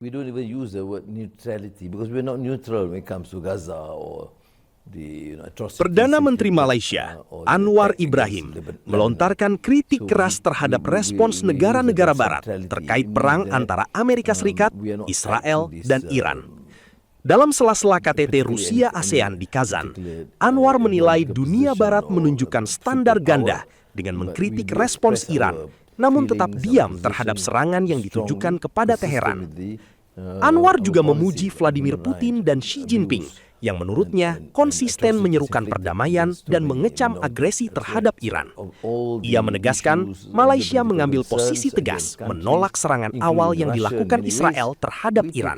We don't even use the word neutrality because we're not neutral when it comes to Gaza or the atrocities. Perdana Menteri Malaysia, Anwar Ibrahim, melontarkan kritik keras terhadap respons negara-negara Barat terkait perang antara Amerika Serikat, Israel, dan Iran. Dalam sela-sela KTT Rusia-ASEAN di Kazan, Anwar menilai dunia Barat menunjukkan standar ganda dengan mengkritik respons Iran, namun tetap diam terhadap serangan yang ditujukan kepada Teheran. Anwar juga memuji Vladimir Putin dan Xi Jinping yang menurutnya konsisten menyerukan perdamaian dan mengecam agresi terhadap Iran. Ia menegaskan Malaysia mengambil posisi tegas menolak serangan awal yang dilakukan Israel terhadap Iran.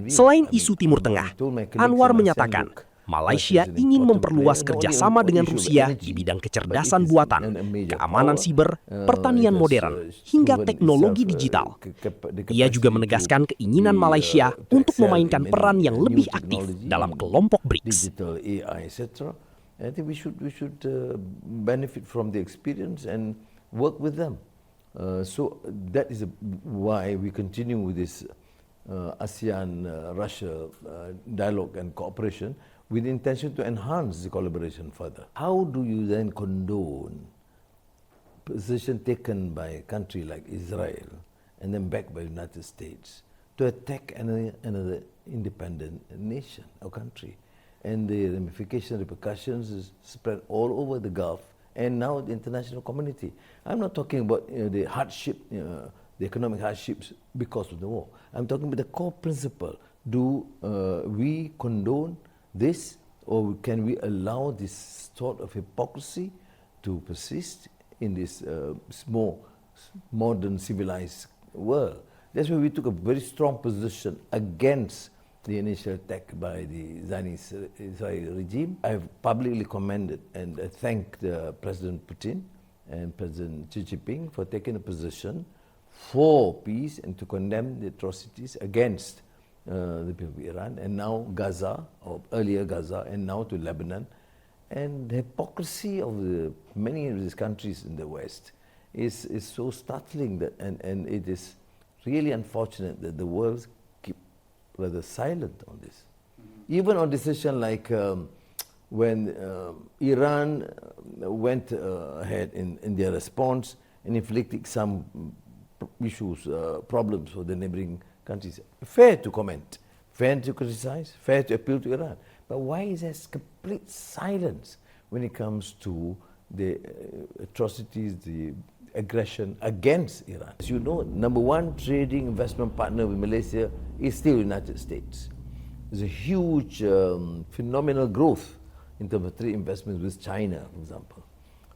Selain isu Timur Tengah, Anwar menyatakan Malaysia ingin memperluas kerjasama dengan Rusia di bidang kecerdasan buatan, keamanan siber, pertanian modern, hingga teknologi digital. Ia juga menegaskan keinginan Malaysia untuk memainkan peran yang lebih aktif dalam kelompok Brics. I think we should benefit from the experience and work with them. So that is why we continue with this ASEAN-Russia dialogue and cooperation, with the intention to enhance the collaboration further. How do you then condone position taken by a country like Israel and then backed by the United States to attack another independent nation or country? And the repercussions is spread all over the Gulf and now the international community. I'm not talking about the hardship, the economic hardships because of the war. I'm talking about the core principle. Do we condone this, or can we allow this sort of hypocrisy to persist in this more modern civilized world? That's why we took a very strong position against the initial attack by the Zionist Israeli regime. I have publicly commended and thanked President Putin and President Xi Jinping for taking a position for peace and to condemn the atrocities against the people of Iran, and now Gaza, or earlier Gaza, and now to Lebanon. And the hypocrisy of many of these countries in the West is so startling that, and it is really unfortunate that the world keep rather silent on this. Even on decision like when Iran went ahead in their response and inflicted some issues, problems for the neighboring countries. Fair to comment, fair to criticize, fair to appeal to Iran. But why is there complete silence when it comes to the atrocities, the aggression against Iran? As you know, number one trading investment partner with Malaysia is still the United States. There's a huge, phenomenal growth in terms of trade investments with China, for example.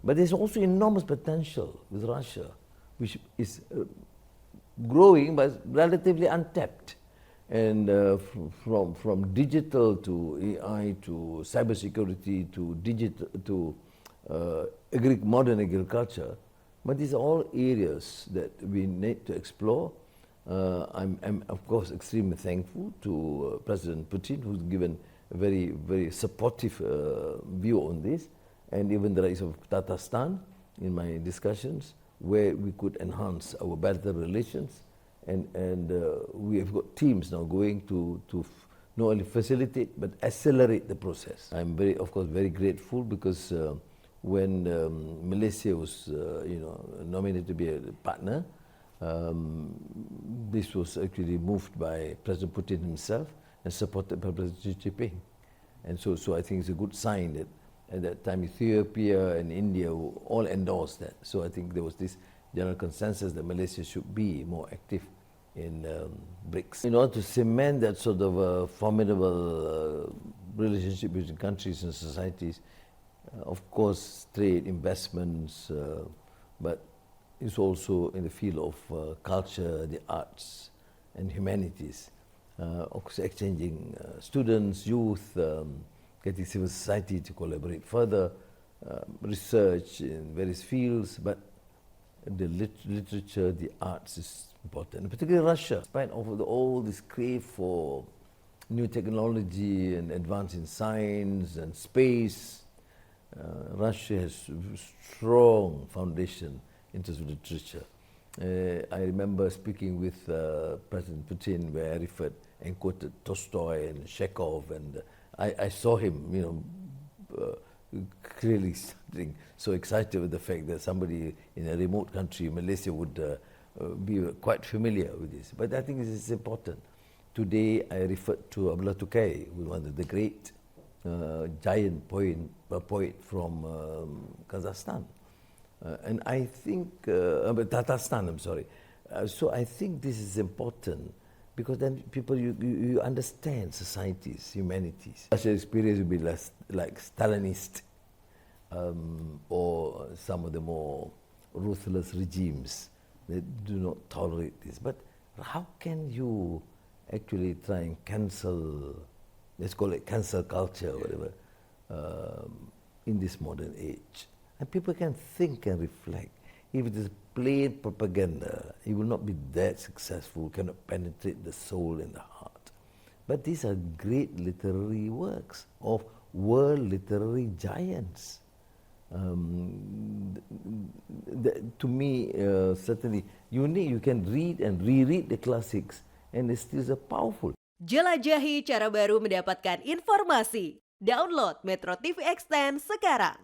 But there's also enormous potential with Russia, which is growing but relatively untapped, and from digital to AI to cybersecurity to digital to modern agriculture. But these are all areas that we need to explore. I'm of course extremely thankful to President Putin, who's given a very, very supportive view on this, and even the rise of Tatarstan in my discussions, where we could enhance our bilateral relations, and we have got teams now going to not only facilitate but accelerate the process. I'm of course very grateful because when Malaysia was nominated to be a partner, this was actually moved by President Putin himself and supported by President Xi Jinping, and so I think it's a good sign that at that time Ethiopia and India all endorsed that. So I think there was this general consensus that Malaysia should be more active in Brics. In order to cement that sort of formidable relationship between countries and societies, of course trade, investments, but it's also in the field of culture, the arts and humanities, also exchanging students, youth, getting civil society to collaborate further, research in various fields, but the literature, the arts is important, particularly Russia. Despite all this crave for new technology and advance in science and space, Russia has a strong foundation in terms of literature. I remember speaking with President Putin, where I referred and quoted Tolstoy and Chekhov, and I saw him, clearly something so excited with the fact that somebody in a remote country, Malaysia, would be quite familiar with this. But I think this is important. Today, I referred to Abdullah Tukai, who was one of the great giant poet from Kazakhstan. And I think, Tatarstan, I'm sorry. So I think this is important because then people, you understand societies, humanities. Such an experience would be less like Stalinist or some of the more ruthless regimes that do not tolerate this. But how can you actually try and cancel, let's call it cancel culture or whatever, in this modern age? And people can think and reflect. If it is plain propaganda, it will not be that successful, cannot penetrate the soul and the heart. But these are great literary works of world literary giants. To me, certainly unique. You can read and reread the classics and it's still powerful. Jelajahi cara baru mendapatkan informasi. Download MetroTV Extend sekarang.